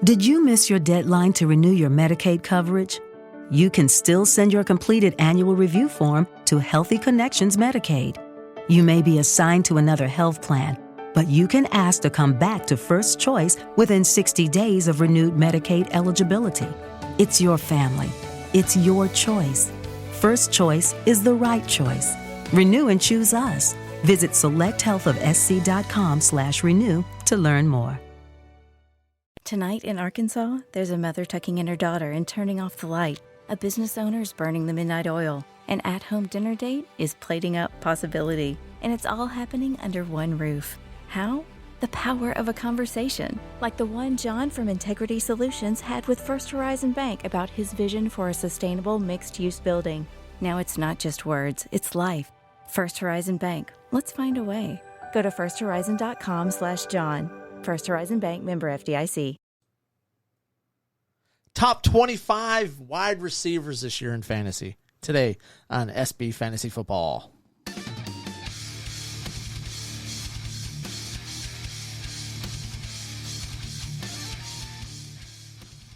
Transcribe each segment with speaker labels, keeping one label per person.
Speaker 1: Did you miss your deadline to renew your Medicaid coverage? You can still send your completed annual review form to Healthy Connections Medicaid. You may be assigned to another health plan, but you can ask to come back to First Choice within 60 days of renewed Medicaid eligibility. It's your family. It's your choice. First Choice is the right choice. Renew and choose us. Visit selecthealthofsc.com/renew to learn more.
Speaker 2: Tonight in Arkansas, there's a mother tucking in her daughter and turning off the light. A business owner is burning the midnight oil. An at-home dinner date is plating up possibility. And it's all happening under one roof. How? The power of a conversation, like the one John from Integrity Solutions had with First Horizon Bank about his vision for a sustainable mixed-use building. Now it's not just words, it's life. First Horizon Bank. Let's find a way. Go to firsthorizon.com/John. First Horizon Bank, member FDIC.
Speaker 3: Top 25 wide receivers this year in fantasy. Today on SB Fantasy Football.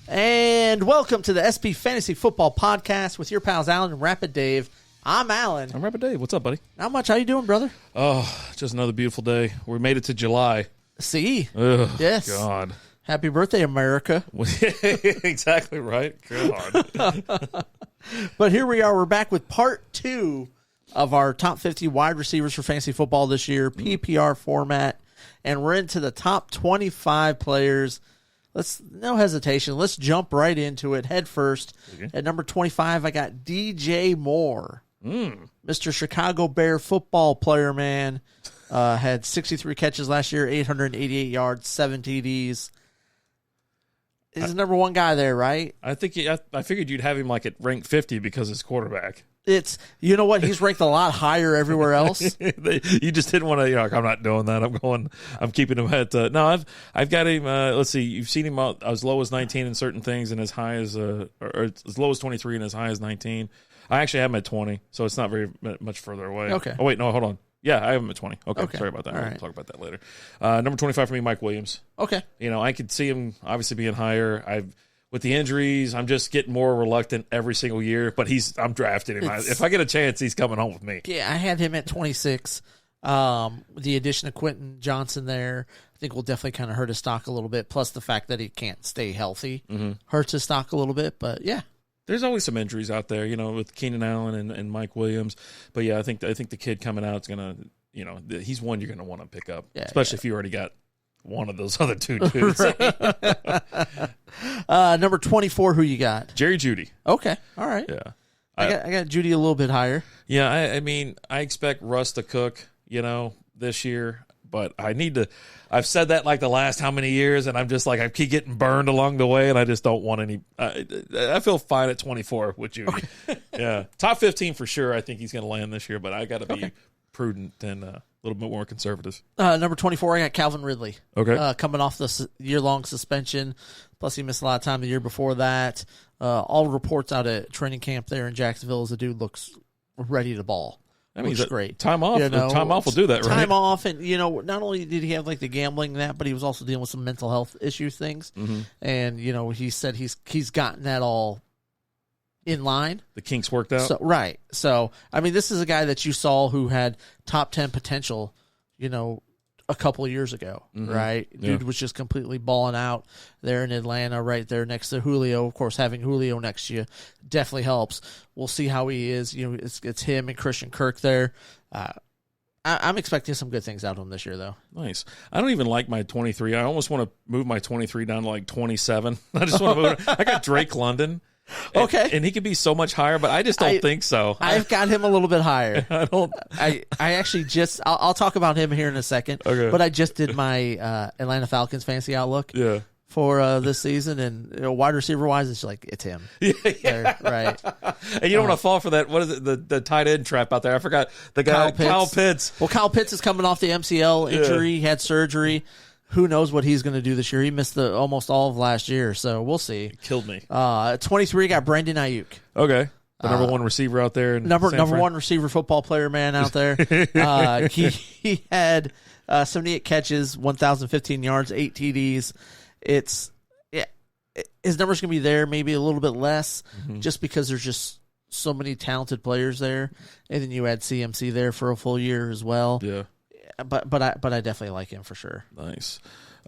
Speaker 3: And welcome to the SB Fantasy Football Podcast with your pals Alan and Rapid Dave. I'm Alan.
Speaker 4: I'm Rapid Dave. What's up, buddy?
Speaker 3: Not much. How you doing, brother?
Speaker 4: Oh, just another beautiful day. We made it to July.
Speaker 3: See?
Speaker 4: Ugh,
Speaker 3: yes.
Speaker 4: God.
Speaker 3: Happy birthday, America.
Speaker 4: Exactly right. God.
Speaker 3: But here we are. We're back with part 2 of our top 50 wide receivers for fantasy football this year, PPR format. And we're into the top 25 players. No hesitation. Let's jump right into it head first. Okay. At number 25, I got DJ Moore. Mr. Chicago Bear football player, man. Had 63 catches last year, 888 yards, 7 TDs. He's the number one guy there, right?
Speaker 4: I think I figured you'd have him like at rank 50 because his quarterback.
Speaker 3: It's, you know what? He's ranked a lot higher everywhere else.
Speaker 4: You just didn't want to, like, I'm not doing that. I'm keeping him at, no, I've got him, let's see, you've seen him out as low as 19 in certain things and as high as, or as low as 23 and as high as 19. I actually have him at 20, so it's not very much further away.
Speaker 3: Okay.
Speaker 4: Oh, wait, no, hold on. Yeah, I have him at 20. Okay. Sorry about that.
Speaker 3: All
Speaker 4: We'll
Speaker 3: right.
Speaker 4: talk about that later. Number 25 for me, Mike Williams.
Speaker 3: Okay.
Speaker 4: You know, I could see him obviously being higher. With the injuries, I'm just getting more reluctant every single year, but I'm drafting him. If I get a chance, he's coming home with me.
Speaker 3: Yeah, I had him at 26. The addition of Quentin Johnson there, I think will definitely kind of hurt his stock a little bit, plus the fact that he can't stay healthy hurts his stock a little bit, but yeah.
Speaker 4: There's always some injuries out there, you know, with Keenan Allen and Mike Williams. But, yeah, I think the kid coming out is going to, you know, he's one you're going to want to pick up, especially if you already got one of those other two dudes.
Speaker 3: Number 24, who you got?
Speaker 4: Jerry Jeudy.
Speaker 3: Okay, all right.
Speaker 4: Yeah.
Speaker 3: I got Jeudy a little bit higher.
Speaker 4: Yeah, I mean, I expect Russ to cook, you know, this year. But I've said that like the last how many years, and I'm just like, I keep getting burned along the way, and I just don't want any. I feel fine at 24 with Jeudy. Okay. Yeah. Top 15 for sure. I think he's going to land this year, but I got to be prudent and a little bit more conservative.
Speaker 3: Number 24, I got Calvin Ridley.
Speaker 4: Okay.
Speaker 3: Coming off the year-long suspension, plus he missed a lot of time the year before that. All reports out at training camp there in Jacksonville is the dude looks ready to ball.
Speaker 4: I mean,
Speaker 3: looks great.
Speaker 4: Time off.
Speaker 3: You know,
Speaker 4: time off will do that, right?
Speaker 3: Time off, and you know, not only did he have like the gambling and that, but he was also dealing with some mental health things. And you know, he said he's gotten that all in line.
Speaker 4: The kinks worked out.
Speaker 3: So, right. So, I mean, this is a guy that you saw who had top 10 potential, you know, a couple of years ago, right? Dude was just completely balling out there in Atlanta, right there next to Julio. Of course, having Julio next to you definitely helps. We'll see how he is. You know, it's him and Christian Kirk there. I'm expecting some good things out of him this year, though.
Speaker 4: Nice. I don't even like my 23. I almost want to move my 23 down to like 27. I just want to move it. I got Drake London.
Speaker 3: Okay.
Speaker 4: And he could be so much higher, but I just don't think so.
Speaker 3: I've got him a little bit higher.
Speaker 4: I
Speaker 3: actually just I'll talk about him here in a second. Okay. But I just did my Atlanta Falcons fantasy outlook for this season, and you know, wide receiver wise, it's him. Yeah. There, right.
Speaker 4: And you don't want to fall for that. What is it? The tight end trap out there. I forgot the guy Kyle Pitts.
Speaker 3: Well, Kyle Pitts is coming off the MCL injury. He had surgery. Who knows what he's going to do this year? He missed almost all of last year, so we'll see.
Speaker 4: It killed me.
Speaker 3: 23 got Brandon Ayuk.
Speaker 4: Okay, the number one receiver out there.
Speaker 3: Number one receiver football player man out there. He had 78 catches, 1,015 yards, 8 TDs. his numbers going to be there, maybe a little bit less, just because there's just so many talented players there, and then you add CMC there for a full year as well.
Speaker 4: Yeah,
Speaker 3: but I definitely like him for sure.
Speaker 4: Nice.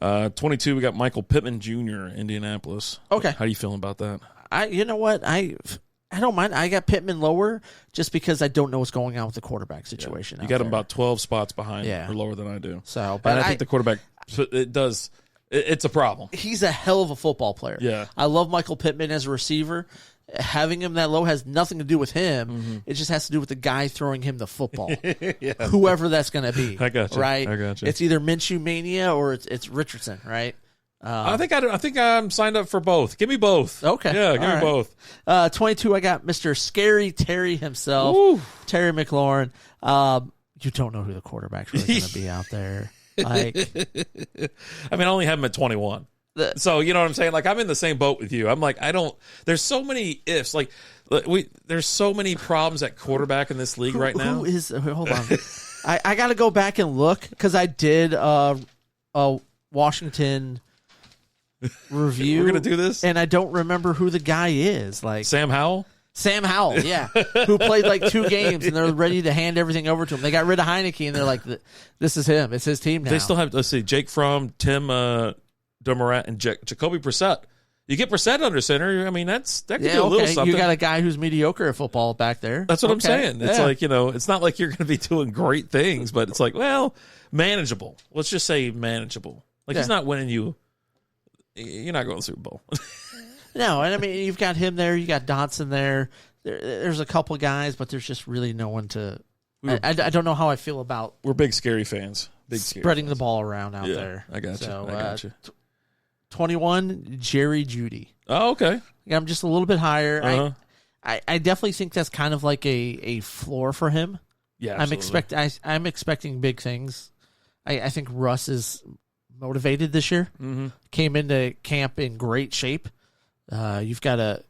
Speaker 4: 22, we got Michael Pittman Jr., Indianapolis.
Speaker 3: Okay.
Speaker 4: How do you feeling about that?
Speaker 3: You know what? I don't mind. I got Pittman lower just because I don't know what's going on with the quarterback situation.
Speaker 4: You got him
Speaker 3: there.
Speaker 4: about 12 spots behind
Speaker 3: Yeah.
Speaker 4: or lower than I do.
Speaker 3: So, but
Speaker 4: and I think the quarterback, it's a problem.
Speaker 3: he's a hell of a football player.
Speaker 4: Yeah.
Speaker 3: I love Michael Pittman as a receiver. Having him that low has nothing to do with him. It just has to do with the guy throwing him the football. Whoever that's going to be.
Speaker 4: I got you.
Speaker 3: Right?
Speaker 4: I got you.
Speaker 3: It's either Minshew Mania or it's Richardson, right?
Speaker 4: I think I'm signed up for both. Give me both.
Speaker 3: Okay.
Speaker 4: Yeah, give me
Speaker 3: All right.
Speaker 4: both.
Speaker 3: 22, I got Mr. Scary Terry himself,
Speaker 4: Woo.
Speaker 3: Terry McLaurin. You don't know who the quarterback's really going to be out there. Like,
Speaker 4: I mean, I only have him at 21. So, you know what I'm saying? Like, I'm in the same boat with you. I'm like, there's so many ifs. Like, there's so many problems at quarterback in this league right now.
Speaker 3: Who is, hold on. I got to go back and look because I did a Washington review.
Speaker 4: We're going to do this?
Speaker 3: And I don't remember who the guy is. Like
Speaker 4: Sam Howell?
Speaker 3: Sam Howell, yeah, who played like 2 games, and they're ready to hand everything over to him. They got rid of Heineke, and they're like, this is him. It's his team now.
Speaker 4: They still have, let's see, Jake Fromm, Tim Demorat, and Jacoby Brissett. You get Brissett under center, I mean, that could be a little something.
Speaker 3: You got a guy who's mediocre at football back there.
Speaker 4: That's what I'm saying. It's like, it's not like you're going to be doing great things, but it's like, well, manageable. Let's just say manageable. Like, he's not winning you. You're not going to the Super Bowl.
Speaker 3: No, and I mean, you've got him there. You got Dotson there. There's a couple guys, but there's just really no one to. I don't know how I feel about.
Speaker 4: We're big scary fans.
Speaker 3: Spreading the ball around out there.
Speaker 4: I got you.
Speaker 3: So,
Speaker 4: I got you.
Speaker 3: 21, Jerry Jeudy.
Speaker 4: Oh, okay.
Speaker 3: I'm just a little bit higher.
Speaker 4: Uh-huh.
Speaker 3: I definitely think that's kind of like a floor for him.
Speaker 4: Yeah,
Speaker 3: I'm expecting big things. I think Russ is motivated this year.
Speaker 4: Mm-hmm.
Speaker 3: Came into camp in great shape. You've got a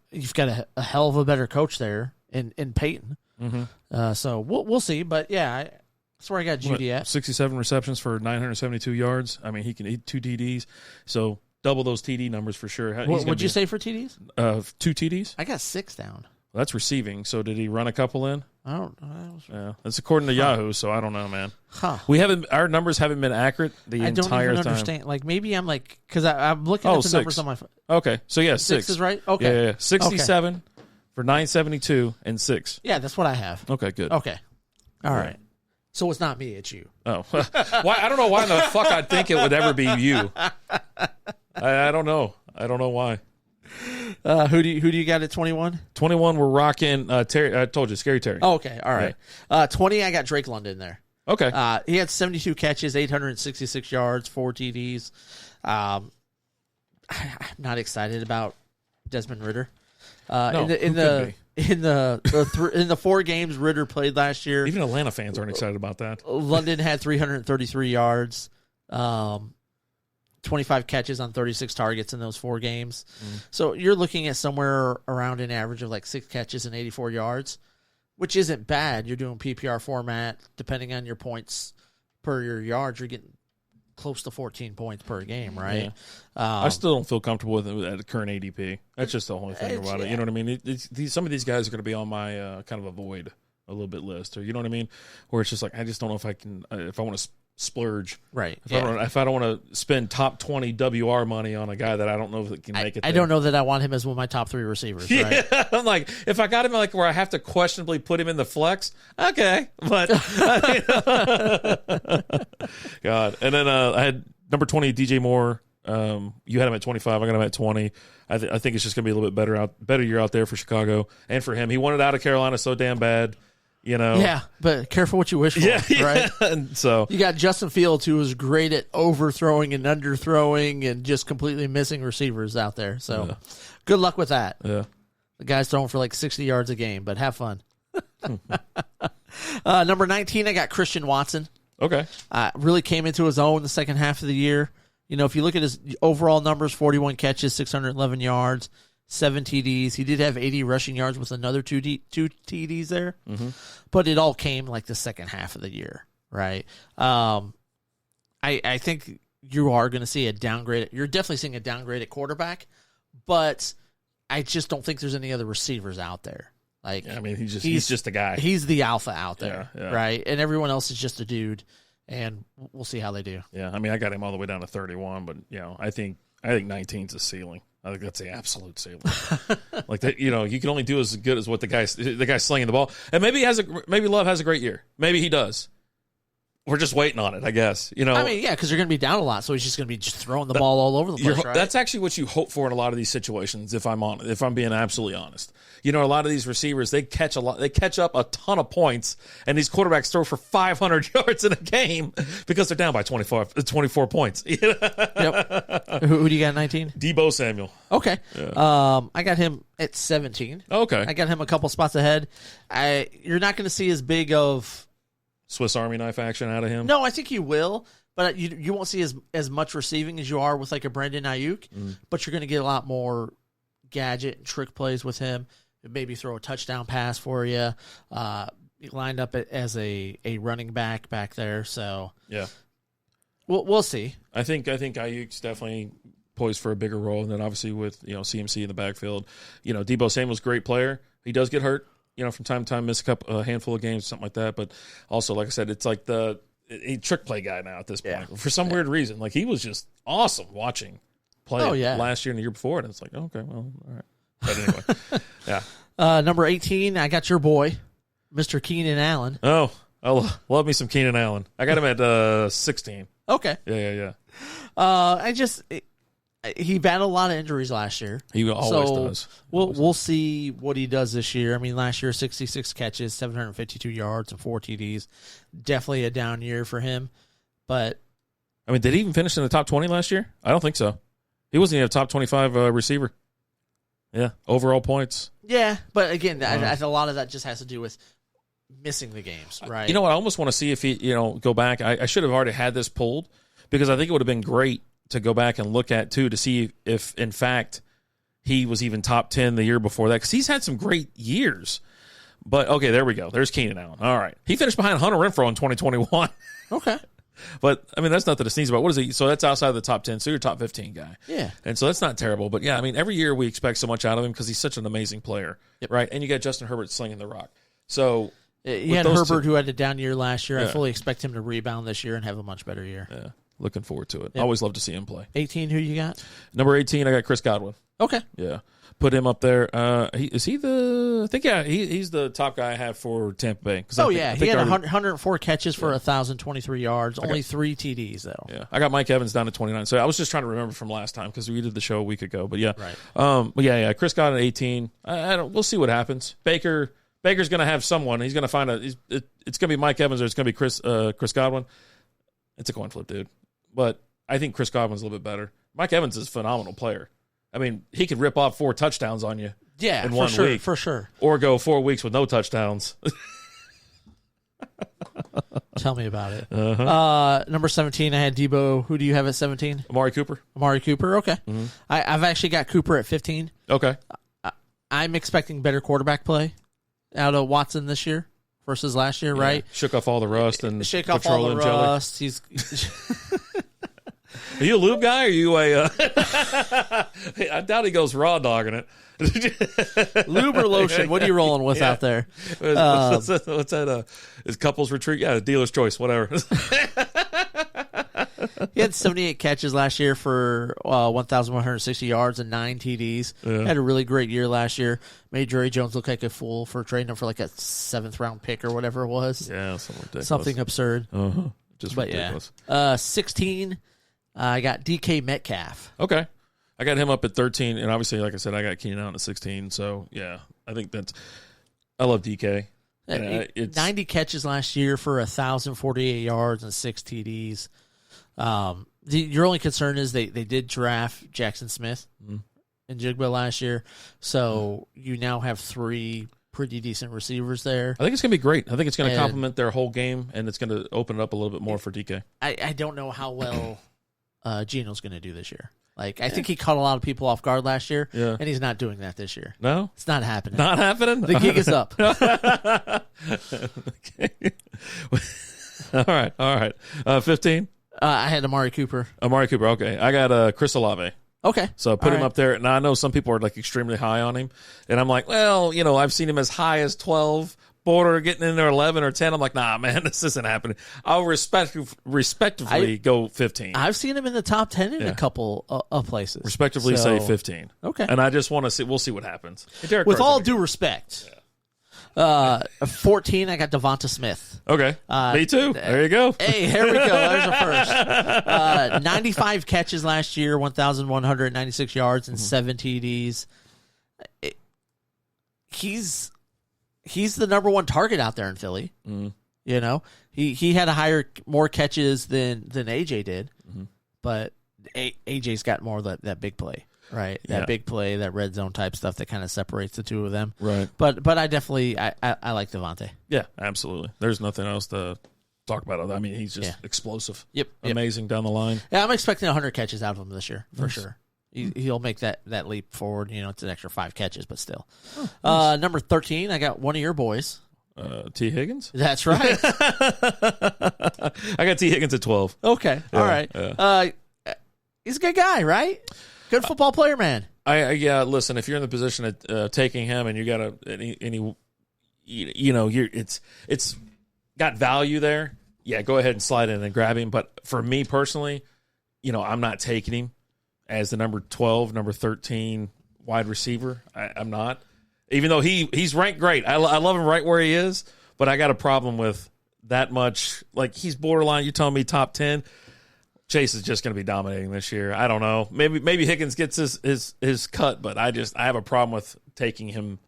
Speaker 3: hell of a better coach there in Peyton.
Speaker 4: Mm-hmm.
Speaker 3: So we'll see. But yeah, that's where I got Jeudy at.
Speaker 4: 67 receptions for 972 yards. I mean, he can eat 2 TDs. So double those TD numbers for sure.
Speaker 3: What would you say for TDs?
Speaker 4: 2 TDs.
Speaker 3: I got 6 down.
Speaker 4: Well, that's receiving. So did he run a couple in?
Speaker 3: I don't know.
Speaker 4: Yeah, that's according to Yahoo. So I don't know, man.
Speaker 3: Huh.
Speaker 4: Our numbers haven't been accurate the entire time.
Speaker 3: I don't even understand. Like maybe I'm like because I'm looking at the numbers on my phone.
Speaker 4: Okay, so yeah, 6.
Speaker 3: 6 is right. Okay,
Speaker 4: yeah. 67 for 972 and 6.
Speaker 3: Yeah, that's what I have.
Speaker 4: Okay, good.
Speaker 3: Okay, all right. So it's not me, it's you.
Speaker 4: Oh, why? I don't know why in the fuck I'd think it would ever be you. I don't know. I don't know why.
Speaker 3: Who do you got at 21?
Speaker 4: 21, we're rocking Terry. I told you, Scary Terry.
Speaker 3: Oh, okay, all right. 20, I got Drake London there.
Speaker 4: Okay.
Speaker 3: He had 72 catches, 866 yards, 4 TDs. I'm not excited about Desmond Ridder. In the 4 games Ridder played last year,
Speaker 4: Even Atlanta fans aren't excited about that.
Speaker 3: London had 333 yards, 25 catches on 36 targets in those 4 games. So you're looking at somewhere around an average of like 6 catches and 84 yards, which isn't bad. You're doing PPR format. Depending on your points per your yards, you're getting close to 14 points per game, right?
Speaker 4: Yeah. I still don't feel comfortable with it at the current ADP. That's just the only thing about it. You know what I mean? Some of these guys are going to be on my kind of avoid a little bit list, or you know what I mean? Where it's just like, I just don't know if I can, if I want to splurge.
Speaker 3: Right.
Speaker 4: If I don't want to spend top 20 WR money on a guy that I don't know if it can make it.
Speaker 3: I don't know that I want him as one of my top 3 receivers. Right?
Speaker 4: Yeah, I'm like, if I got him like where I have to questionably put him in the flex, okay. But God. And then I had number 20 DJ Moore. You had him at 25. I got him at 20. I think it's just gonna be a little bit better year out there for Chicago and for him. He wanted out of Carolina so damn bad. You know,
Speaker 3: yeah, but careful what you wish for, right?
Speaker 4: And so
Speaker 3: you got Justin Fields, who was great at overthrowing and underthrowing and just completely missing receivers out there. So good luck with that.
Speaker 4: Yeah,
Speaker 3: the guy's throwing for like 60 yards a game, but have fun. Number 19, I got Christian Watson.
Speaker 4: Okay,
Speaker 3: really came into his own the second half of the year. You know, if you look at his overall numbers, 41 catches, 611 yards. 7 TDs. He did have 80 rushing yards with another 2 TDs there. Mm-hmm. But it all came like the second half of the year, right? I think you are going to see a downgrade. You're definitely seeing a downgrade at quarterback, but I just don't think there's any other receivers out there. Like,
Speaker 4: Yeah, I mean, he's just a guy.
Speaker 3: He's the alpha out there,
Speaker 4: Yeah.
Speaker 3: right? And everyone else is just a dude, and we'll see how they do.
Speaker 4: Yeah, I mean, I got him all the way down to 31, but I think 19's a ceiling. I think that's the absolute ceiling. Like that, you can only do as good as what the guy's slinging the ball. And maybe maybe Love has a great year. Maybe he does. We're just waiting on it, I guess.
Speaker 3: I mean, yeah, because you're going to be down a lot, so he's just going to be just throwing the ball all over the place, right?
Speaker 4: That's actually what you hope for in a lot of these situations. If I'm being absolutely honest, a lot of these receivers, they catch up a ton of points, and these quarterbacks throw for 500 yards in a game because they're down by 24 points.
Speaker 3: Yep. Who do you got? 19.
Speaker 4: Deebo Samuel.
Speaker 3: Okay. Yeah. I got him at 17.
Speaker 4: Okay.
Speaker 3: I got him a couple spots ahead. You're not going to see as big of
Speaker 4: Swiss Army knife action out of him?
Speaker 3: No, I think you will, but you won't see as much receiving as you are with like a Brandon Ayuk, but you're going to get a lot more gadget and trick plays with him. Maybe throw a touchdown pass for you. Lined up as a running back there, so
Speaker 4: yeah,
Speaker 3: we'll see.
Speaker 4: I think Ayuk's definitely poised for a bigger role, and then obviously with CMC in the backfield, Deebo Samuel's a great player. He does get hurt. From time to time, miss a handful of games, something like that. But also, like I said, it's like a trick play guy now at this point. For some weird reason. Like, he was just awesome watching play last year and the year before. And it's like, okay, well, all right. But anyway, yeah.
Speaker 3: Number 18, I got your boy, Mr. Keenan Allen.
Speaker 4: Oh, I love me some Keenan Allen. I got him at 16.
Speaker 3: Okay.
Speaker 4: Yeah.
Speaker 3: He battled a lot of injuries last year.
Speaker 4: He always does.
Speaker 3: We'll see what he does this year. I mean, last year, 66 catches, 752 yards, and 4 TDs. Definitely a down year for him. But
Speaker 4: I mean, did he even finish in the top 20 last year? I don't think so. He wasn't even a top 25 receiver. Yeah, overall points.
Speaker 3: Yeah, but again, a lot of that just has to do with missing the games, right?
Speaker 4: You know what? I almost want to see if he, go back. I should have already had this pulled because I think it would have been great to go back and look at, too, to see if, in fact, he was even top 10 the year before that. Because he's had some great years. But, okay, there we go. There's Keenan Allen. All right. He finished behind Hunter Renfrow in 2021.
Speaker 3: Okay.
Speaker 4: But, I mean, that's nothing to sneeze about. What is he? So that's outside of the top 10. So you're a top 15 guy.
Speaker 3: Yeah.
Speaker 4: And so that's not terrible. But, yeah, I mean, every year we expect so much out of him because he's such an amazing player. Yep. Right? And you got Justin Herbert slinging the rock. So
Speaker 3: you had Herbert, who had a down year last year. Yeah. I fully expect him to rebound this year and have a much better year.
Speaker 4: Yeah. Looking forward to it.
Speaker 3: Yep.
Speaker 4: Always love to see him play.
Speaker 3: 18, who you got?
Speaker 4: Number 18, I got Chris Godwin.
Speaker 3: Okay.
Speaker 4: Yeah. Put him up there. He's the top guy I have for Tampa Bay.
Speaker 3: He had 104 catches for 1,023 yards, only 3 TDs, though.
Speaker 4: Yeah. I got Mike Evans down to 29. So I was just trying to remember from last time because we did the show a week ago. But yeah.
Speaker 3: Right.
Speaker 4: But yeah. Chris Godwin at 18. We'll see what happens. Baker's going to have someone. He's going to find it's going to be Mike Evans or it's going to be Chris Godwin. It's a coin flip, dude. But I think Chris Godwin's a little bit better. Mike Evans is a phenomenal player. I mean, he could rip off 4 touchdowns on you in 1 week.
Speaker 3: For sure.
Speaker 4: Or go 4 weeks with no touchdowns.
Speaker 3: Tell me about it. Uh-huh. Number 17, I had Deebo. Who do you have at 17?
Speaker 4: Amari Cooper.
Speaker 3: Okay. Mm-hmm. I've actually got Cooper at 15.
Speaker 4: Okay.
Speaker 3: I'm expecting better quarterback play out of Watson this year versus last year, right?
Speaker 4: Shook off all the rust and
Speaker 3: shake off all the rust. He's
Speaker 4: Are you a lube guy? Or are you a? I doubt he goes raw dogging it.
Speaker 3: Lube or lotion? What are you rolling with out there?
Speaker 4: What's that? Is couples retreat? Yeah, dealer's choice. Whatever.
Speaker 3: He had 78 catches last year for 1,160 yards and 9 TDs. Yeah. Had a really great year last year. Made Jerry Jones look like a fool for trading him for like a 7th round pick or whatever it was.
Speaker 4: Yeah, something ridiculous.
Speaker 3: Something absurd.
Speaker 4: Just ridiculous.
Speaker 3: 16. I got DK Metcalf.
Speaker 4: Okay. I got him up at 13, and obviously, like I said, I got Keenan Allen at 16. So, yeah, I think I love DK.
Speaker 3: 90 catches last year for 1,048 yards and 6 TDs. Your only concern is they did draft Jackson Smith in Jigba last year, so you now have 3 pretty decent receivers there.
Speaker 4: I think it's going to be great. I think it's going to complement their whole game, and it's going to open it up a little bit more for DK.
Speaker 3: I don't know how well Geno's going to do this year. Like, I think he caught a lot of people off guard last year, and he's not doing that this year.
Speaker 4: No?
Speaker 3: It's not happening.
Speaker 4: Not happening?
Speaker 3: The gig is up.
Speaker 4: Okay. All right. 15?
Speaker 3: I had Amari Cooper.
Speaker 4: Okay. I got Chris Olave.
Speaker 3: Okay.
Speaker 4: So I put
Speaker 3: All
Speaker 4: him
Speaker 3: right.
Speaker 4: up there. Now I know some people are like extremely high on him, and I'm like, well, I've seen him as high as 12, border getting in there 11 or 10. I'm like, nah, man, this isn't happening. I'll respectively go 15.
Speaker 3: I've seen him in the top 10 in a couple of places.
Speaker 4: Respectively say 15.
Speaker 3: Okay.
Speaker 4: And I just want to see. We'll see what happens.
Speaker 3: With all due respect, 14, I got Devonta Smith.
Speaker 4: Okay. Me too. There you go.
Speaker 3: Hey, here we go. There's a first. 95 catches last year, 1,196 yards, and 7 TDs. He's the number one target out there in Philly. He had more catches than AJ did, but AJ's got more of that big play. Right, that big play, that red zone type stuff that kind of separates the two of them.
Speaker 4: Right,
Speaker 3: but I definitely I like Devontae.
Speaker 4: Yeah, absolutely. There's nothing else to talk about. I mean, he's just explosive.
Speaker 3: Yep,
Speaker 4: amazing down the line.
Speaker 3: Yeah, I'm expecting 100 catches out of him this year for sure. He'll make that leap forward. It's an extra 5 catches, but still. Nice. Number 13, I got one of your boys.
Speaker 4: T. Higgins?
Speaker 3: That's right.
Speaker 4: I got T. Higgins at 12.
Speaker 3: Okay, all right. Yeah. He's a good guy, right? Good football player, man.
Speaker 4: Listen, if you're in the position of taking him and you got it's got value there, go ahead and slide in and grab him. But for me personally, I'm not taking him as the number 12, number 13 wide receiver. I'm not. Even though he's ranked great. I love him right where he is, but I got a problem with that much. Like, he's borderline, you telling me top 10. Chase is just going to be dominating this year. I don't know. Maybe Higgins gets his cut, but I have a problem with taking him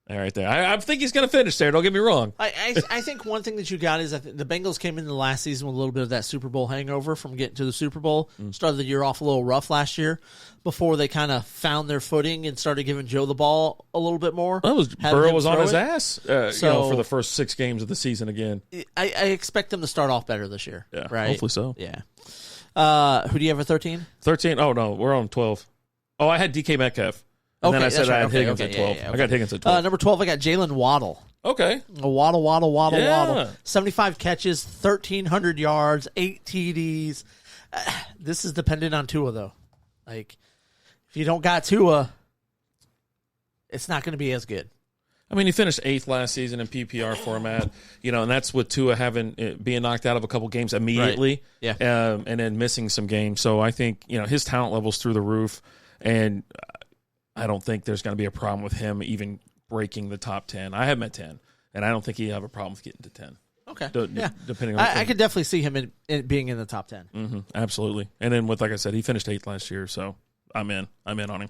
Speaker 4: right there. I think he's going to finish there. Don't get me wrong.
Speaker 3: I think one thing that you got is that the Bengals came into the last season with a little bit of that Super Bowl hangover from getting to the Super Bowl. Started the year off a little rough last year before they kind of found their footing and started giving Joe the ball a little bit more.
Speaker 4: Burrow was on his ass for the first 6 games of the season again.
Speaker 3: I expect them to start off better this year.
Speaker 4: Yeah,
Speaker 3: right?
Speaker 4: Hopefully so.
Speaker 3: Yeah. Who do you have at 13?
Speaker 4: 13? Oh, no, we're on 12. Oh, I had DK Metcalf. And then I said I had Higgins at 12. I got Higgins at 12.
Speaker 3: Number 12, I got Jalen Waddle.
Speaker 4: Okay.
Speaker 3: Waddle. 75 catches, 1,300 yards, 8 TDs. This is dependent on Tua, though. Like, if you don't got Tua, it's not going to be as good.
Speaker 4: I mean, he finished 8th last season in PPR format, and that's with Tua being knocked out of a couple games immediately,
Speaker 3: right. Yeah,
Speaker 4: and then missing some games. So I think his talent level's through the roof, and I don't think there's going to be a problem with him even breaking the top 10. I have him at 10, and I don't think he'll have a problem with getting to 10.
Speaker 3: Okay,
Speaker 4: depending on
Speaker 3: I could definitely see him in being in the top 10.
Speaker 4: Mm-hmm, absolutely. And then like I said, he finished 8th last year, so I'm in on him.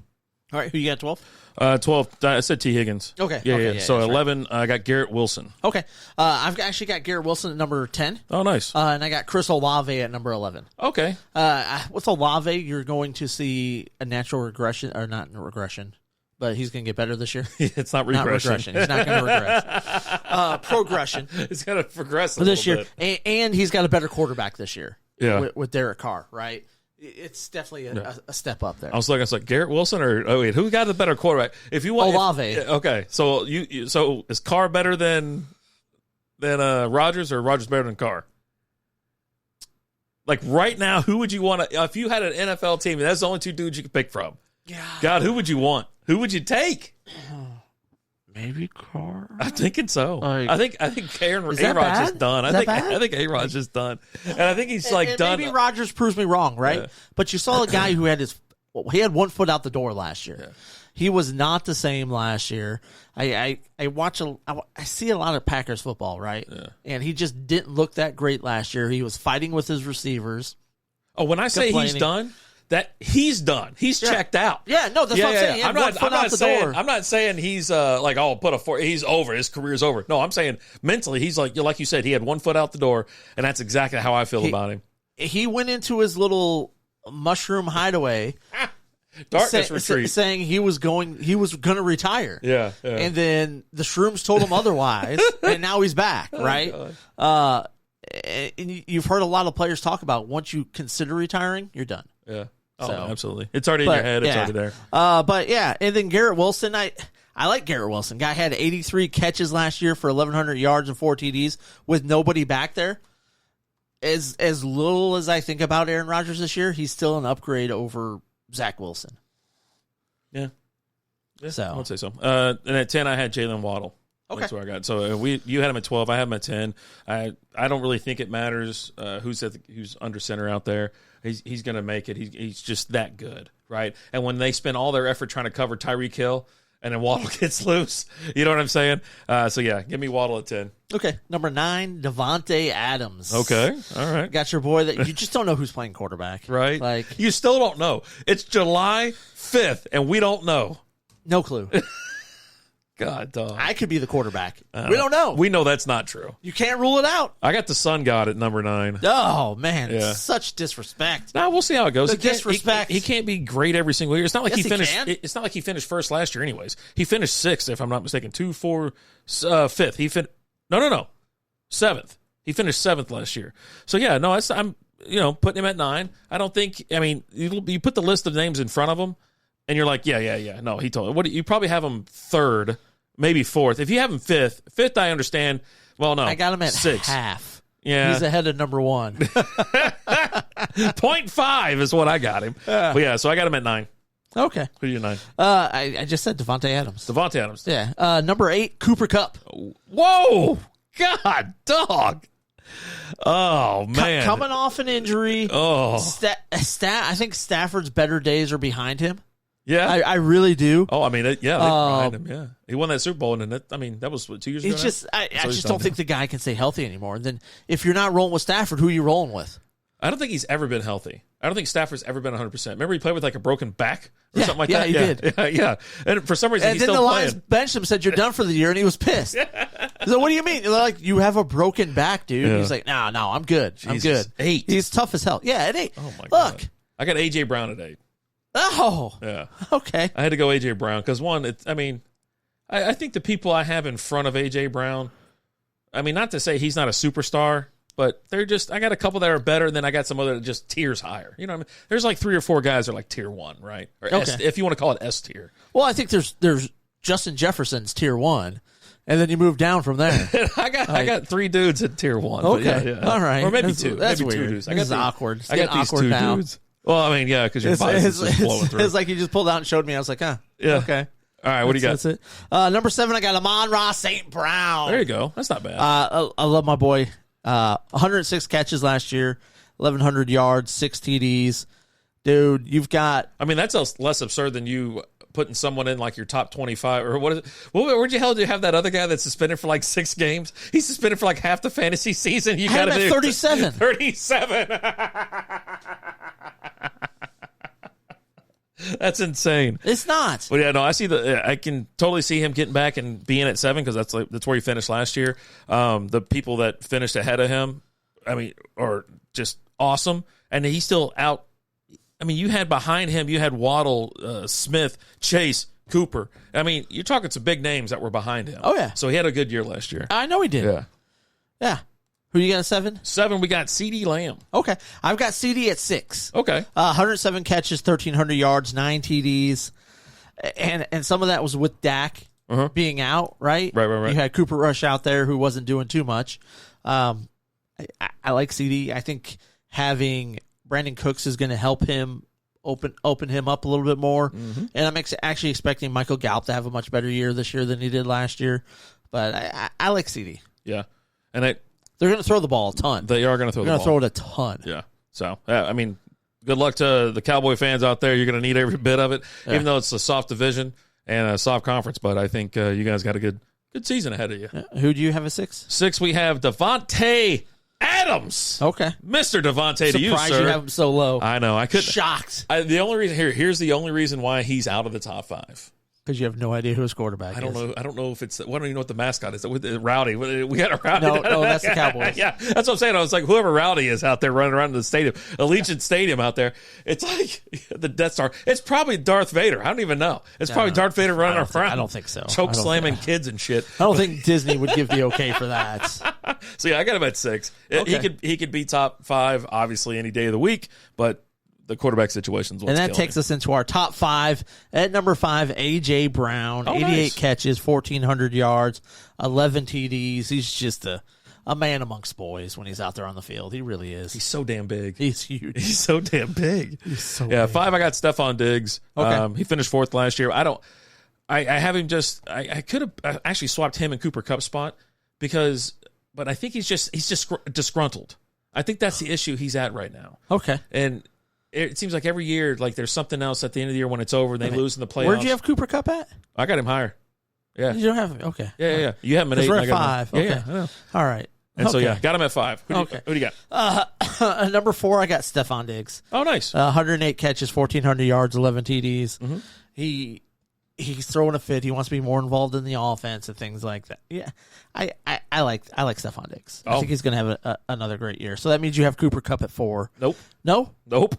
Speaker 3: All right, who you got 12?
Speaker 4: 12, I said T. Higgins.
Speaker 3: Okay.
Speaker 4: Yeah. So 11, right. I got Garrett Wilson.
Speaker 3: Okay. I've actually got Garrett Wilson at number 10.
Speaker 4: Oh, nice.
Speaker 3: And I got Chris Olave at number 11.
Speaker 4: Okay.
Speaker 3: With Olave, you're going to see a natural regression, or not regression, but he's going to get better this year.
Speaker 4: It's not regression.
Speaker 3: Not regression. He's not going to regress. Progression.
Speaker 4: He's going to progress
Speaker 3: this year.
Speaker 4: Bit.
Speaker 3: And he's got a better quarterback this year.
Speaker 4: Yeah.
Speaker 3: With Derek Carr, right? It's definitely a step up there.
Speaker 4: I was like Garrett Wilson or who got the better quarterback? If you want
Speaker 3: Olave.
Speaker 4: Okay, so so is Carr better than Rodgers, or Rodgers better than Carr? Like right now, who would you want to? If you had an NFL team, and that's the only 2 dudes you could pick from. God, who would you want? Who would you take?
Speaker 3: Maybe Carr.
Speaker 4: I'm thinking so. I think A-Rod's just done. I think A-Rod's just done, and I think he's done.
Speaker 3: Maybe Rodgers proves me wrong, right? Yeah. But you saw a guy who had he had 1 foot out the door last year. Yeah. He was not the same last year. I see a lot of Packers football, right? Yeah. And he just didn't look that great last year. He was fighting with his receivers.
Speaker 4: Oh, when I say he's done. That he's done. He's checked out.
Speaker 3: Yeah, no, that's what I'm saying.
Speaker 4: I'm not saying he's he's over. His career's over. No, I'm saying mentally he's like you said, he had 1 foot out the door, and that's exactly how I feel about him.
Speaker 3: He went into his little mushroom hideaway,
Speaker 4: darkness retreat,
Speaker 3: saying he was going to retire.
Speaker 4: Yeah.
Speaker 3: And then the shrooms told him otherwise, and now he's back, right? And you've heard a lot of players talk about once you consider retiring, you're done.
Speaker 4: Yeah. Oh, absolutely. It's already in your head. It's already there.
Speaker 3: But yeah, and then Garrett Wilson, I like Garrett Wilson. Guy had 83 catches last year for 1,100 yards and 4 TDs with nobody back there. As little as I think about Aaron Rodgers this year, he's still an upgrade over Zach Wilson.
Speaker 4: Yeah.
Speaker 3: So
Speaker 4: I would say so. And at 10, I had Jalen Waddle.
Speaker 3: Okay.
Speaker 4: That's where I got. So you had him at 12. I had him at 10. I don't really think it matters who's under center out there. He's going to make it. He's just that good, right? And when they spend all their effort trying to cover Tyreek Hill and then Waddle gets loose, you know what I'm saying? So, yeah, give me Waddle at 10.
Speaker 3: Okay. Number 9, Devontae Adams.
Speaker 4: Okay. All right.
Speaker 3: Got your boy that you just don't know who's playing quarterback.
Speaker 4: Right.
Speaker 3: Like,
Speaker 4: you still don't know. It's July 5th, and we don't know.
Speaker 3: no clue.
Speaker 4: God, dog.
Speaker 3: I could be the quarterback. We don't know.
Speaker 4: We know that's not true.
Speaker 3: You can't rule it out.
Speaker 4: I got the Sun God at number 9.
Speaker 3: Oh, man.
Speaker 4: Yeah.
Speaker 3: Such disrespect.
Speaker 4: Now we'll see how it goes.
Speaker 3: The disrespect.
Speaker 4: He can't be great every single year. It's not like
Speaker 3: Yes,
Speaker 4: he
Speaker 3: he
Speaker 4: finished.
Speaker 3: can.
Speaker 4: It's not like he finished first last year. Anyways, he finished 6th, if I'm not mistaken. 2, 4, 5th. He no, 7th. He finished 7th last year. So yeah, no, I'm putting him at 9. I don't think. I mean, you put the list of names in front of him, and you're like, yeah. No, he told. What you probably have him 3rd. Maybe 4th. If you have him 5th, I understand. Well, no.
Speaker 3: I got him at
Speaker 4: 6th.
Speaker 3: half.
Speaker 4: Yeah.
Speaker 3: He's ahead of number 1.
Speaker 4: 0.5 is what I got him. But yeah, so I got him at 9.
Speaker 3: Okay.
Speaker 4: Who are you 9?
Speaker 3: I just said Devontae Adams.
Speaker 4: Devontae Adams.
Speaker 3: Yeah. Number 8, Cooper Kupp.
Speaker 4: Whoa! God, dog. Oh, man.
Speaker 3: Coming off an injury.
Speaker 4: Oh.
Speaker 3: I think Stafford's better days are behind him.
Speaker 4: Yeah.
Speaker 3: I really do.
Speaker 4: Oh, I mean, they behind him, yeah. He won that Super Bowl, and that was, 2 years ago
Speaker 3: It's
Speaker 4: now?
Speaker 3: just, I just don't think the guy can stay healthy anymore. And then if you're not rolling with Stafford, who are you rolling with?
Speaker 4: I don't think he's ever been healthy. I don't think Stafford's ever been 100%. Remember he played with like a broken back or something like that?
Speaker 3: He did.
Speaker 4: Yeah. And for some reason,
Speaker 3: And
Speaker 4: he's
Speaker 3: then
Speaker 4: still
Speaker 3: the
Speaker 4: playing.
Speaker 3: Lions benched him and said, you're done for the year, and he was pissed. So what do you mean? They're like, you have a broken back, dude.
Speaker 4: Yeah.
Speaker 3: He's like, no, I'm good. I'm
Speaker 4: Jesus.
Speaker 3: good.
Speaker 4: 8.
Speaker 3: He's tough as hell. Yeah, at 8.
Speaker 4: Oh, my
Speaker 3: Look.
Speaker 4: God. I got A.J. Brown at 8.
Speaker 3: Oh.
Speaker 4: Yeah.
Speaker 3: Okay.
Speaker 4: I had to go A.J. Brown because, one, I think the people I have in front of A.J. Brown, I mean, not to say he's not a superstar, but they're just, I got a couple that are better, and then I got some other just tiers higher. You know what I mean? There's like 3 or 4 guys that are like tier 1, right? Or
Speaker 3: Okay.
Speaker 4: S, if you want to call it S tier.
Speaker 3: Well, I think there's Justin Jefferson's tier 1, and then you move down from there.
Speaker 4: I got 3 dudes at tier 1.
Speaker 3: Okay.
Speaker 4: Yeah.
Speaker 3: All right.
Speaker 4: Or maybe
Speaker 3: That's
Speaker 4: 2.
Speaker 3: That's
Speaker 4: maybe 2
Speaker 3: weird.
Speaker 4: dudes.
Speaker 3: This is awkward. It's
Speaker 4: I got
Speaker 3: getting
Speaker 4: these
Speaker 3: awkward
Speaker 4: 2
Speaker 3: now.
Speaker 4: dudes. Well, I mean, yeah, because your bias is just blowing through.
Speaker 3: It's like you just pulled out and showed me. I was like,
Speaker 4: Yeah.
Speaker 3: okay.
Speaker 4: All right, what do you got?
Speaker 3: That's it. Number 7, I got Amon-Ra St. Brown.
Speaker 4: There you go. That's not bad.
Speaker 3: I love my boy. 106 catches last year, 1,100 yards, 6 TDs. Dude, you've got...
Speaker 4: I mean, that's less absurd than you putting someone in like your top 25 or what is it? Where'd you hell do you have that other guy that's suspended for like 6 games? He's suspended for like half the fantasy season. You got
Speaker 3: him at 37.
Speaker 4: 37. That's insane.
Speaker 3: It's not.
Speaker 4: But yeah, no, I can totally see him getting back and being at 7 because that's where he finished last year. The people that finished ahead of him, I mean, are just awesome, and he's still out. I mean, you had behind him, you had Waddle, Smith, Chase, Cooper. I mean, you're talking some big names that were behind him.
Speaker 3: Oh, yeah.
Speaker 4: So he had a good year last year.
Speaker 3: I know he did.
Speaker 4: Yeah.
Speaker 3: Yeah. Who you got at 7?
Speaker 4: 7, we got CeeDee Lamb.
Speaker 3: Okay. I've got CD at 6.
Speaker 4: Okay.
Speaker 3: 107 catches, 1,300 yards, 9 TDs. And some of that was with Dak being out, right?
Speaker 4: Right.
Speaker 3: You had Cooper Rush out there who wasn't doing too much. I like CD. I think having Brandon Cooks is going to help him open him up a little bit more. Mm-hmm. And I'm actually expecting Michael Gallup to have a much better year this year than he did last year. But I like CD.
Speaker 4: Yeah. And
Speaker 3: they're going to throw the ball a ton.
Speaker 4: they are going to throw the
Speaker 3: They're
Speaker 4: ball.
Speaker 3: going to throw it a ton.
Speaker 4: Yeah. So, I mean, good luck to the Cowboy fans out there. You're going to need every bit of it, even though it's a soft division and a soft conference. But I think you guys got a good season ahead of you.
Speaker 3: Who do you have at 6?
Speaker 4: 6, we have Devontae Adams.
Speaker 3: Okay.
Speaker 4: Mr. Devontae to you,
Speaker 3: Surprised
Speaker 4: sir.
Speaker 3: you have him so low.
Speaker 4: I know. I couldn't.
Speaker 3: Shocked.
Speaker 4: The only reason here's the only reason why he's out of the top 5.
Speaker 3: Because you have no idea who his quarterback
Speaker 4: I don't
Speaker 3: is.
Speaker 4: know. I don't know if it's. I don't even know what the mascot is. Rowdy. We got a Rowdy.
Speaker 3: No, that's the Cowboys.
Speaker 4: Yeah, that's what I'm saying. I was like, whoever Rowdy is out there running around the stadium, Allegiant Stadium out there. It's like the Death Star. It's probably Darth Vader. I don't even know. It's probably Darth Vader running around.
Speaker 3: I don't think so.
Speaker 4: Choke slamming kids and shit.
Speaker 3: I don't think Disney would give the okay for that.
Speaker 4: So yeah, I got him at 6.
Speaker 3: Okay.
Speaker 4: He could be top 5 obviously any day of the week, but the quarterback situation is what's
Speaker 3: And that
Speaker 4: killing
Speaker 3: takes
Speaker 4: him.
Speaker 3: us into our top 5. At number 5, A.J. Brown, 88
Speaker 4: nice.
Speaker 3: catches, 1,400 yards, 11 TDs. He's just a a man amongst boys when he's out there on the field. He really is.
Speaker 4: He's so damn big.
Speaker 3: He's huge.
Speaker 4: He's so damn big.
Speaker 3: He's so
Speaker 4: yeah,
Speaker 3: big.
Speaker 4: 5, I got Stephon Diggs.
Speaker 3: Okay.
Speaker 4: He finished 4th last year. I have him just – I could have actually swapped him and Cooper Kupp's spot but I think he's just disgruntled. I think that's the issue he's at right now.
Speaker 3: Okay.
Speaker 4: And it seems like every year, like there's something else at the end of the year when it's over and they lose in the playoffs.
Speaker 3: Where'd you have Cooper Kupp at?
Speaker 4: I got him higher. Yeah.
Speaker 3: You don't have him? Okay.
Speaker 4: Yeah. You have him at 8.
Speaker 3: We're
Speaker 4: and I
Speaker 3: at
Speaker 4: got him
Speaker 3: 5.
Speaker 4: at-
Speaker 3: Okay.
Speaker 4: Yeah, I know.
Speaker 3: All right.
Speaker 4: And so,
Speaker 3: Okay.
Speaker 4: got him at 5. Who do you got?
Speaker 3: Number 4, I got Stephon Diggs.
Speaker 4: Oh, nice.
Speaker 3: 108 catches, 1,400 yards, 11 TDs.
Speaker 4: Mm-hmm.
Speaker 3: He's throwing a fit. He wants to be more involved in the offense and things like that. Yeah, I like Stephon Diggs. I think he's going to have another great year. So that means you have Cooper Kupp at 4.
Speaker 4: Nope.
Speaker 3: No?
Speaker 4: Nope.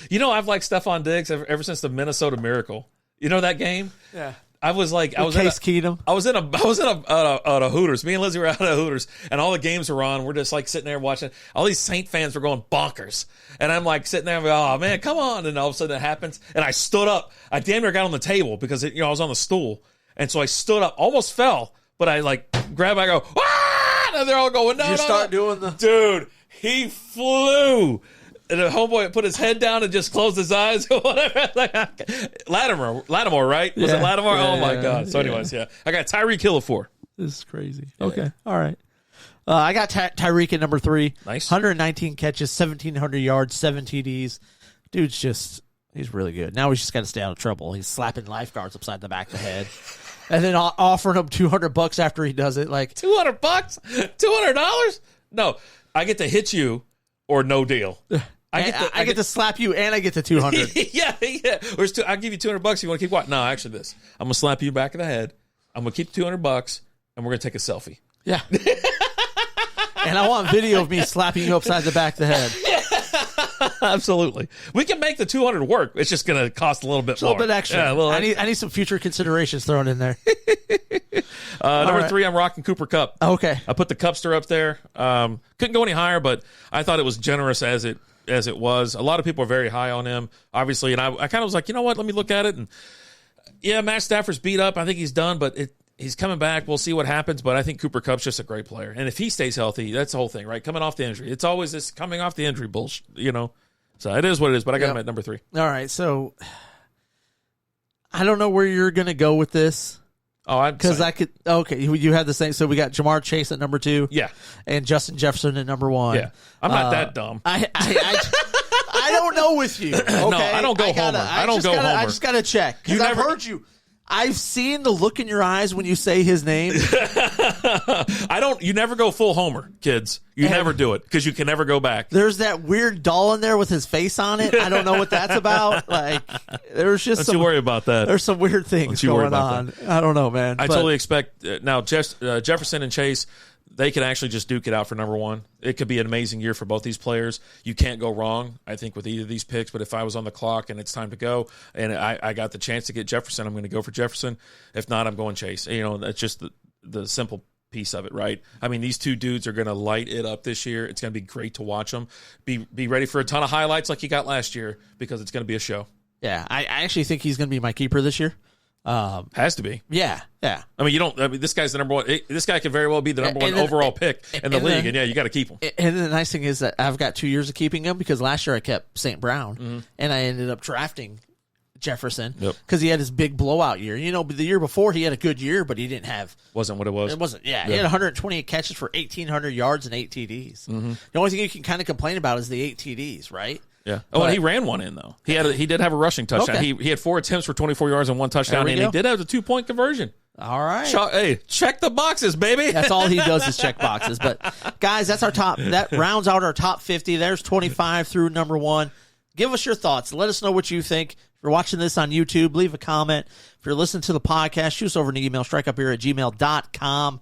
Speaker 4: I've liked Stephon Diggs ever since the Minnesota Miracle. You know that game?
Speaker 3: Yeah.
Speaker 4: I was like,
Speaker 3: Case Keenum.
Speaker 4: I was in a Hooters. Me and Lizzie were out at Hooters, and all the games were on. We're just like sitting there watching. All these Saint fans were going bonkers, and I'm like sitting there, and oh man, come on! And all of a sudden it happens, and I stood up. I damn near got on the table because I was on the stool, and so I stood up, almost fell, but I like grabbed. I go, ah! And they're all going, no,
Speaker 3: Did you start doing the
Speaker 4: dude? He flew. And the homeboy put his head down and just closed his eyes or whatever. Lattimore, right? Was it Lattimore?
Speaker 3: Yeah,
Speaker 4: oh, my God. So, anyways, I got Tyreek Hill at 4.
Speaker 3: This is crazy. Okay. All right. I got Tyreek at number 3.
Speaker 4: Nice.
Speaker 3: 119 catches, 1,700 yards, 7 TDs. Dude's he's really good. Now he's just got to stay out of trouble. He's slapping lifeguards upside the back of the head. And then offering them $200 after he does it. Like
Speaker 4: $200? $200? No. I get to hit you or no deal.
Speaker 3: I get to slap you and I get the 200.
Speaker 4: yeah. I'll give you $200 if you want to keep watching. No, actually this. I'm going to slap you back of the head. I'm going to keep $200 and we're going to take a selfie.
Speaker 3: Yeah. And I want video of me slapping you upside the back of the head.
Speaker 4: Absolutely. We can make the 200 work. It's just going to cost a little bit more.
Speaker 3: A little bit extra.
Speaker 4: Yeah,
Speaker 3: I need some future considerations thrown in there.
Speaker 4: Number 3, I'm rocking Cooper Kupp.
Speaker 3: Okay.
Speaker 4: I put the Cupster up there. Couldn't go any higher, but I thought it was generous as it was. A lot of people are very high on him, obviously, and I kind of was like, you know what? Let me look at it. And yeah, Matt Stafford's beat up. I think he's done, but he's coming back. We'll see what happens. But I think Cooper Kupp's just a great player, and if he stays healthy, that's the whole thing, right? Coming off the injury, it's always this coming off the injury bullshit, So it is what it is. But I got him at number 3.
Speaker 3: All right, so I don't know where you're going to go with this.
Speaker 4: Oh,
Speaker 3: because I could. Okay, you had the same. So we got Jamar Chase at number 2.
Speaker 4: Yeah,
Speaker 3: and Justin Jefferson at number 1.
Speaker 4: Yeah, I'm not that dumb.
Speaker 3: I don't know with you. Okay?
Speaker 4: No, I don't go Homer. I don't go Homer.
Speaker 3: I just got to check because I've heard you. I've seen the look in your eyes when you say his name.
Speaker 4: You never go full Homer, kids. You never do it because you can never go back.
Speaker 3: There's that weird doll in there with his face on it. I don't know what that's about. Like, there's just
Speaker 4: Don't you worry about that.
Speaker 3: There's some weird things going on. I don't know, man.
Speaker 4: I totally expect now Jefferson and Chase, they could actually just duke it out for number 1. It could be an amazing year for both these players. You can't go wrong, I think, with either of these picks. But if I was on the clock and it's time to go and I got the chance to get Jefferson, I'm going to go for Jefferson. If not, I'm going Chase. That's just the simple piece of it, right? I mean, these two dudes are going to light it up this year. It's going to be great to watch them. Be ready for a ton of highlights like you got last year because it's going to be a show.
Speaker 3: Yeah, I actually think he's going to be my keeper this year.
Speaker 4: Has to be.
Speaker 3: Yeah. I
Speaker 4: mean, this guy's the number 1. This guy could very well be the number 1 overall pick in the league. And you got to keep him.
Speaker 3: And the nice thing is that I've got 2 years of keeping him because last year I kept St. Brown and I ended up drafting Jefferson because he had his big blowout year. But the year before he had a good year, but he didn't have.
Speaker 4: Wasn't what it was.
Speaker 3: It wasn't. Yeah. He had 128 catches for 1,800 yards and 8 TDs. The only thing you can kind of complain about is the 8 TDs, right?
Speaker 4: Yeah. And he ran one in though. He did have a rushing touchdown.
Speaker 3: Okay.
Speaker 4: He had 4 attempts for 24 yards and 1 touchdown, and he did have a 2-point conversion.
Speaker 3: All right.
Speaker 4: Hey, check the boxes, baby.
Speaker 3: That's all he does is check boxes. But guys, that's our top. That rounds out our top 50. There's 25 through number 1. Give us your thoughts. Let us know what you think. If you're watching this on YouTube, leave a comment. If you're listening to the podcast, shoot us over an email, strikeuphere@gmail.com.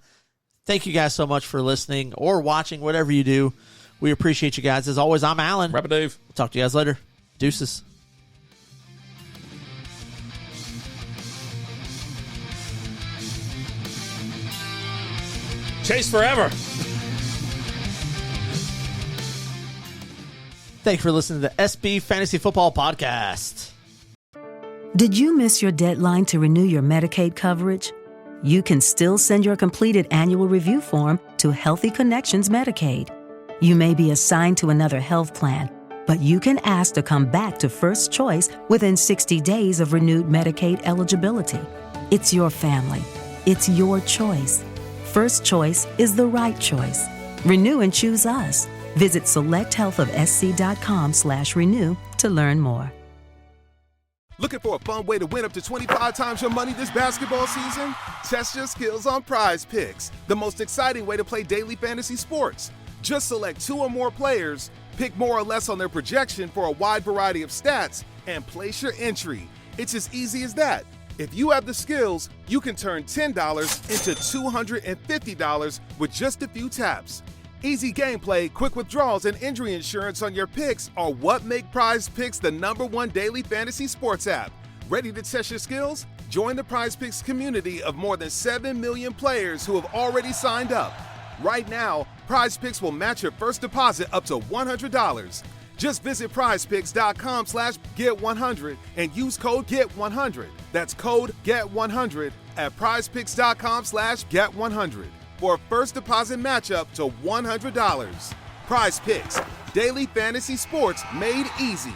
Speaker 3: Thank you guys so much for listening or watching, whatever you do. We appreciate you guys. As always, I'm Alan.
Speaker 4: Rapid Dave.
Speaker 3: We'll talk to you guys later. Deuces.
Speaker 4: Chase forever.
Speaker 3: Thank you for listening to the SB Fantasy Football Podcast.
Speaker 1: Did you miss your deadline to renew your Medicaid coverage? You can still send your completed annual review form to Healthy Connections Medicaid. You may be assigned to another health plan, but you can ask to come back to First Choice within 60 days of renewed Medicaid eligibility. It's your family. It's your choice. First Choice is the right choice. Renew and choose us. Visit selecthealthofsc.com/renew to learn more.
Speaker 5: Looking for a fun way to win up to 25 times your money this basketball season? Test your skills on Prize Picks, the most exciting way to play daily fantasy sports. Just select 2 or more players, pick more or less on their projection for a wide variety of stats, and place your entry. It's as easy as that. If you have the skills, you can turn $10 into $250 with just a few taps. Easy gameplay, quick withdrawals, and injury insurance on your picks are what make Prize Picks the #1 daily fantasy sports app. Ready to test your skills? Join the Prize Picks community of more than 7 million players who have already signed up. Right now, Prize Picks will match your first deposit up to $100. Just visit prizepicks.com/get100 and use code GET100. That's code GET100 at prizepicks.com/get100 for a first deposit matchup to $100. Prize Picks, daily fantasy sports made easy.